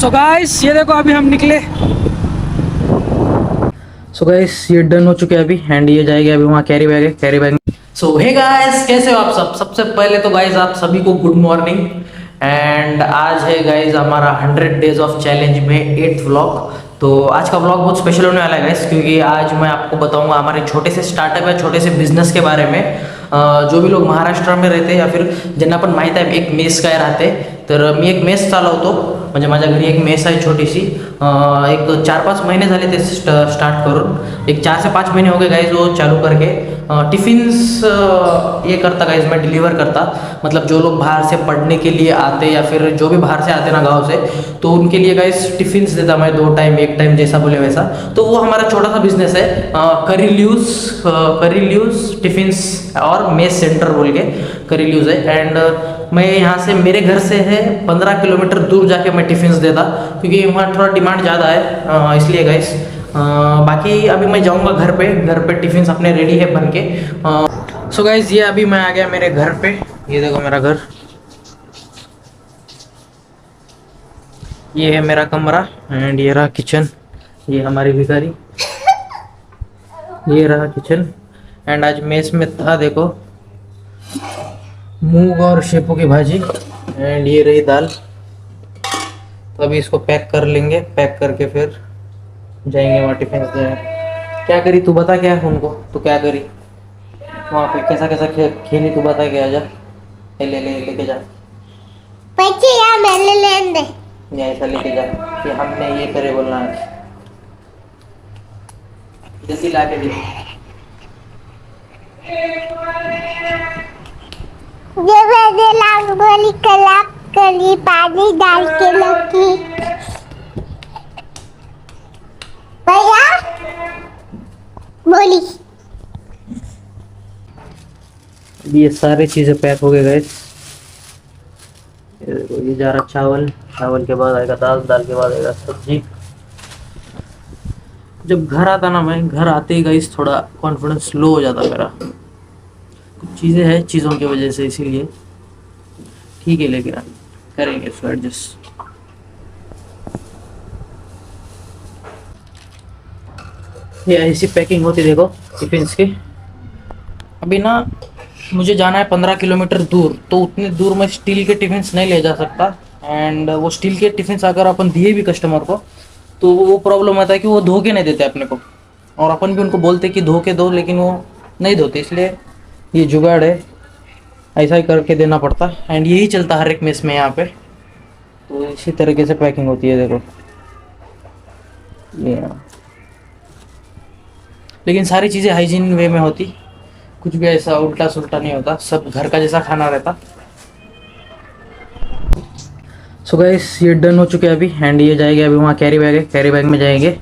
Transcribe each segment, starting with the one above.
So guys ये देखो अभी हम निकले। सो गाइस ये डन हो चुके हैं अभी एंड ये जाएगी अभी वहाँ कैरी बैग है, कैरी बैग। सो हे गाइस कैसे हो आप सब। सबसे पहले तो गाइस आप सभी को गुड मॉर्निंग। एंड आज है गाइस हमारा 100 डेज ऑफ चैलेंज में 8th व्लॉग। तो आज का व्लॉग बहुत स्पेशल होने वाला है गाइस, क्योंकि आज मैं आपको बताऊंगा हमारे छोटे से स्टार्टअप या छोटे से बिजनेस के बारे में। जो भी लोग महाराष्ट्र में रहते या फिर ज्यांना पण माहीत आहे एक मेस काय राहते, तर मी एक मेस चालवतो। म्हणजे माझ्या घरी एक मेस आहे छोटीशी। एक 4-5 महीने झाले ते स्टार्ट करून। एक 4 से 5 महीने हो गए गाइज वो चालू करके। टिफ़िन्स ये करता गाइज, मैं डिलीवर करता। मतलब जो लोग बाहर से पढ़ने के लिए आते या फिर जो भी बाहर से आते ना गांव से, तो उनके लिए गाइज टिफ़िन्स देता मैं 2 टाइम 1 टाइम जैसा बोले वैसा। तो वो हमारा छोटा सा बिजनेस है। करी ल्यूज टिफ़िन्स और मेस सेंटर बोल के करी ल्यूज है। एंड मैं यहाँ से मेरे घर से है 15 किलोमीटर दूर जाके मैं टिफ़िन्स देता, क्योंकि वहाँ थोड़ा डिमांड ज़्यादा है इसलिए गाइस। बाकी अभी मैं जाऊँगा घर पे टिफ़िन्स अपने रेडी है बन के। सो गाइस ये अभी मैं आ गया मेरे घर पे। ये देखो मेरा घर, ये है मेरा कमरा एंड ये रहा किचन। ये हमारी भिखारी, ये रहा किचन। एंड आज मेस में था देखो मूंग और शेपू की भाजी एंड ये रही दाल। तो अभी इसको पैक कर लेंगे, पैक करके फिर जाएंगे वहाँ टिफिन देने। क्या करी तू बता, क्या है उनको तू क्या करी वहाँ पे, कैसा कैसा खेली तू बता के। आजा लेके जा पैसे या मेले लेन दे, ये ऐसा लेके जा कि हमने ये करे बोलना है। जल्दी ला के दे। ये मैंने लाग बोली कलाक करी पानी डाल के लगी। भैया बोली ये सारी चीज़ें पैक हो गए गाइस। ये जा रहा चावल, चावल के बाद आएगा दाल, दाल के बाद आएगा सब्जी। जब घर आता ना, मैं घर आते ही गाइस थोड़ा कॉन्फिडेंस लो हो जाता मेरा। कुछ चीज़ें हैं चीज़ों की वजह से, इसीलिए ठीक है लेकिन करेंगे इसको एडजस्ट। ये ऐसी पैकिंग होती देखो टिफिन्स की। अभी ना मुझे जाना है 15 किलोमीटर दूर, तो उतने दूर मैं स्टील के टिफिन्स नहीं ले जा सकता। एंड वो स्टील के टिफिन्स अगर अपन दिए भी कस्टमर को, तो वो प्रॉब्लम आता है कि वो धो के नहीं देते अपने को, और अपन भी उनको बोलते कि धो के दो, लेकिन वो नहीं धोते। इसलिए ये जुगाड़ है, ऐसा ही करके देना पड़ता। एंड यही चलता हर एक मेस में यहाँ पे। तो इसी तरीके से पैकिंग होती है देखो ये। लेकिन सारी चीज़ें हाइजीन वे में होती, कुछ भी ऐसा उल्टा सुल्टा नहीं होता, सब घर का जैसा खाना रहता। सो गाइस ये डन हो चुके हैं अभी एंड ये जाएंगे अभी वहाँ कैरी बैग है, कैरी बैग में जाएंगे।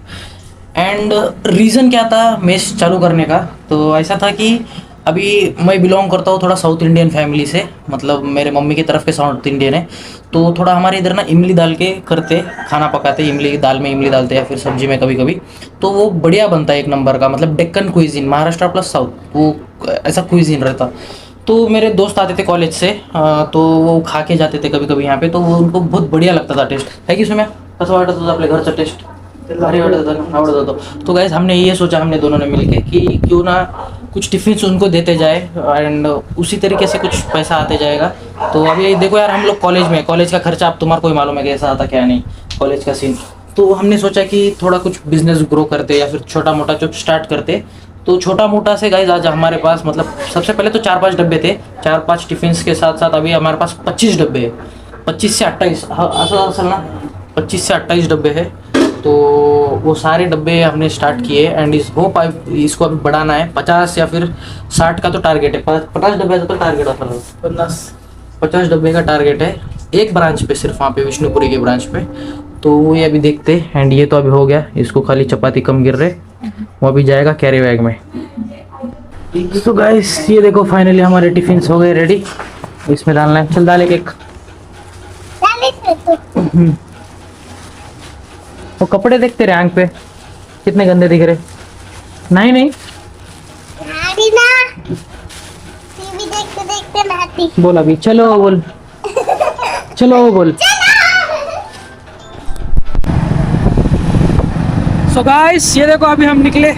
एंड रीज़न क्या था मेस चालू करने का, तो ऐसा था कि अभी मैं बिलोंग करता हूँ थोड़ा साउथ इंडियन फैमिली से। मतलब मेरे मम्मी की तरफ के साउथ इंडियन है, तो थोड़ा हमारे इधर ना इमली डाल के करते, खाना पकाते इमली की दाल में, इमली डालते या फिर सब्जी में कभी कभी। तो वो बढ़िया बनता है, एक नंबर का। मतलब Deccan cuisine, Maharashtra plus south, वो ऐसा क्विजीन रहता। तो मेरे दोस्त आते थे कॉलेज से, तो वो खा के जाते थे कभी कभी यहाँ पे, तो वो उनको बहुत बढ़िया लगता था टेस्ट है कि सुम्या कसं वाटत होतं आपल्या घरचा टेस्ट, भारी वाटत होता, आवडत होतं। तो गाइस हमने ये सोचा, हमने दोनों ने मिलके कि क्यों ना कुछ टिफिन्स उनको देते जाए एंड उसी तरीके से कुछ पैसा आते जाएगा। तो अभी देखो यार, हम लोग कॉलेज में, कॉलेज का खर्चा आप तुम्हारे को ही मालूम है कैसा आता क्या नहीं, कॉलेज का सीन। तो हमने सोचा कि थोड़ा कुछ बिजनेस ग्रो करते या फिर छोटा मोटा जो स्टार्ट करते। तो छोटा मोटा से गाइज आज हमारे पास, मतलब सबसे पहले तो 4-5 डब्बे थे, 4-5 टिफिन्स के साथ साथ अभी हमारे पास 25 डब्बे है। 25 से 28 असल ना, 25 से 28 डब्बे है। तो वो सारे डब्बे हमने स्टार्ट किए एंड इस होप इसको अभी बढ़ाना है। 50 या फिर 60 का तो टारगेट है, 50 डब्बे का तो टारगेट आता है, 50 डब्बे का टारगेट है एक ब्रांच पे, सिर्फ वहाँ पे विष्णुपुरी के ब्रांच पे। तो ये अभी देखते एंड ये तो अभी हो गया, इसको खाली चपाती कम गिर रहे, वो अभी जाएगा कैरी बैग में। तो गाइस ये देखो फाइनली हमारे टिफिन्स हो गए रेडी, इसमें डालना है। चल डाले केक। वो कपड़े देखते रहे आंख पे कितने गंदे दिख रहे। नहीं नहीं टीवी देखते देखते नहाती। बोल अभी, चलो बोल, चलो बोल। सो गाइस ये देखो अभी हम निकले।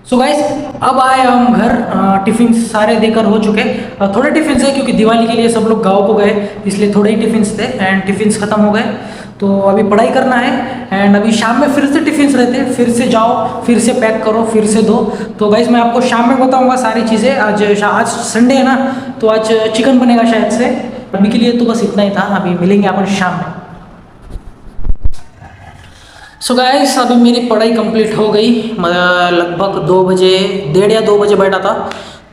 सो गाइस अब आए हम घर। टिफिन सारे देकर हो चुके। थोड़े टिफिन है क्योंकि दिवाली के लिए सब लोग गाँव को गए, इसलिए थोड़े ही टिफिन थे एंड टिफिन खत्म हो गए। तो अभी पढ़ाई करना है एंड अभी शाम में फिर से टिफिन रहते हैं, फिर से जाओ, फिर से पैक करो, फिर से दो। तो गाइस मैं आपको शाम में बताऊंगा सारी चीज़ें। आज संडे है ना, तो आज चिकन बनेगा शायद से। अभी के लिए तो बस इतना ही था, अभी मिलेंगे अपन शाम में। सो गाइस अभी मेरी पढ़ाई कंप्लीट हो गई। मैं लगभग 2 बजे, 1:30 या 2 बजे बैठा था,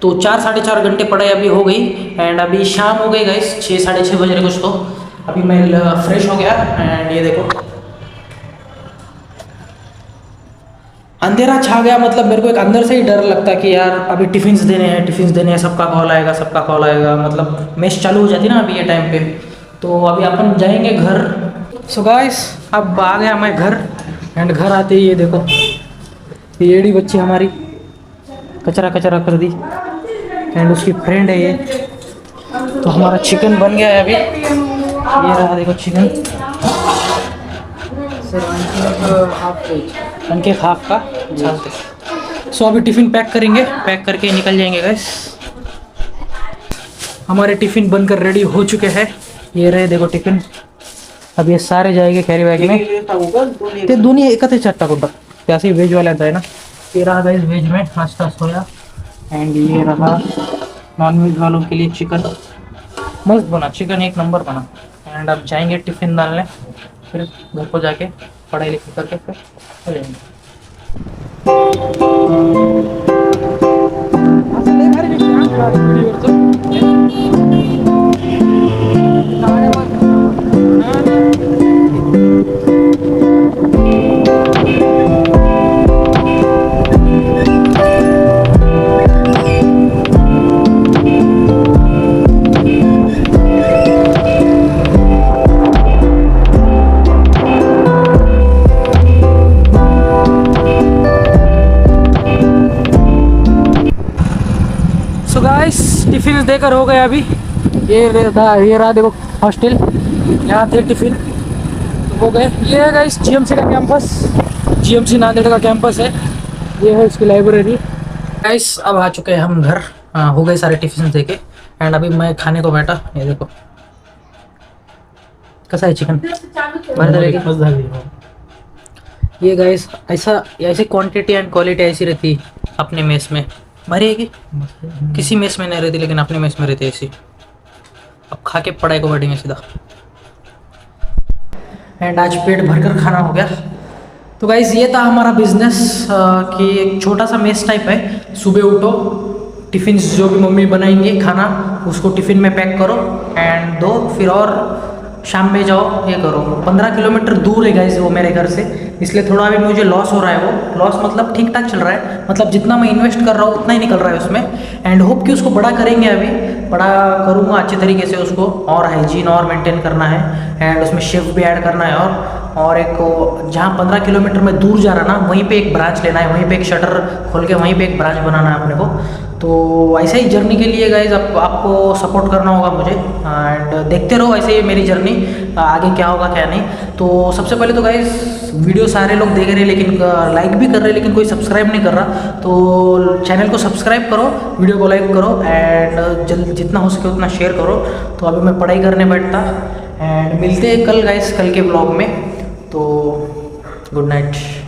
तो 4 साढ़े 4 घंटे पढ़ाई अभी हो गई एंड अभी शाम हो गई गाइस, 6 साढ़े 6 बज रहे कुछ। तो अभी मैं फ्रेश हो गया एंड ये देखो अंधेरा छा गया। मतलब मेरे को एक अंदर से ही डर लगता है कि यार अभी टिफिन्स देने हैं, सबका कॉल आएगा, सबका कॉल आएगा। मतलब मेस चालू हो जाती ना अभी ये टाइम पे। तो अभी अपन जाएंगे घर। सो गाइस अब आ गया मैं घर एंड घर आते ही ये देखो ये एड़ी बच्ची हमारी कचरा कचरा कर दी एंड उसकी फ्रेंड है ये। तो हमारा चिकन बन गया है अभी, ये रहा देखो चिकन। उनके हाफ का। सो अभी टिफ़िन पैक करेंगे, पैक करके निकल जाएंगे गाइस। हमारे टिफ़िन बनकर रेडी हो चुके हैं। ये रहे देखो टिफ़िन। अब ये सारे जाएंगे कैरी बैग में। ते दोनों एकत्र चट्टा कुट्टा त्यासे वेज वाले आता है ना। ये रहा गाइस वेज में नाश्ता सोया एंड ये रहा नॉन वेज वालों के लिए चिकन। मस्त बना चिकन, एक नंबर बना। एंड अब जाएंगे टिफ़िन डालने, फिर घर को जाके पढ़ाई लिखाई करके फिर चलेंगे। टिफिन देकर हो गया अभी। ये रहा देखो हॉस्टल, यहाँ थे टिफिन तो हो गए। ये है गाइस जीएमसी का कैंपस, जीएमसी नांदेड़ का कैंपस है। ये है इसकी लाइब्रेरी। गाइस अब आ चुके हैं हम घर। हो गए सारे टिफिन देके एंड अभी मैं खाने को बैठा। ये देखो कैसा है चिकन, ये गाइस ऐसे क्वांटिटी एंड क्वालिटी ऐसी रहती है अपने मेस में। भरेगी किसी मेस में नहीं रहती, लेकिन अपने मेस में रहती है ऐसी। अब खा के पढ़ाई को बैठेंगे सीधा। एंड आज पेट भरकर खाना हो गया। तो गाइज ये था हमारा बिजनेस कि एक छोटा सा मेस टाइप है। सुबह उठो, टिफ़िन जो भी मम्मी बनाएंगे खाना उसको टिफ़िन में पैक करो एंड दो, फिर और शाम में जाओ ये करो। 15 किलोमीटर दूर है गाइस वो मेरे घर से, इसलिए थोड़ा अभी मुझे लॉस हो रहा है। वो लॉस मतलब ठीक ठाक चल रहा है, मतलब जितना मैं इन्वेस्ट कर रहा हूँ उतना ही निकल रहा है उसमें। एंड होप कि उसको बड़ा करेंगे, अभी बड़ा करूँगा अच्छे तरीके से उसको, और हाइजीन और मेंटेन करना है एंड उसमें शेफ भी ऐड करना है। और एक जहाँ 15 किलोमीटर में दूर जा रहा ना, वहीं पे एक ब्रांच लेना है, वहीं पे एक शटर खोल के वहीं पे एक ब्रांच बनाना है अपने को। तो ऐसे ही जर्नी के लिए गाइज आपको सपोर्ट करना होगा मुझे एंड देखते रहो ऐसे ही मेरी जर्नी, आगे क्या होगा क्या नहीं। तो सबसे पहले तो गाइज वीडियो सारे लोग देख रहे हैं लेकिन लाइक भी कर रहे हैं, लेकिन कोई सब्सक्राइब नहीं कर रहा। तो चैनल को सब्सक्राइब करो, वीडियो को लाइक करो एंड जल्द जितना हो सके उतना शेयर करो। तो अभी मैं पढ़ाई करने बैठता एंड मिलते हैं कल गाइज, कल के ब्लॉग में। तो गुड नाइट।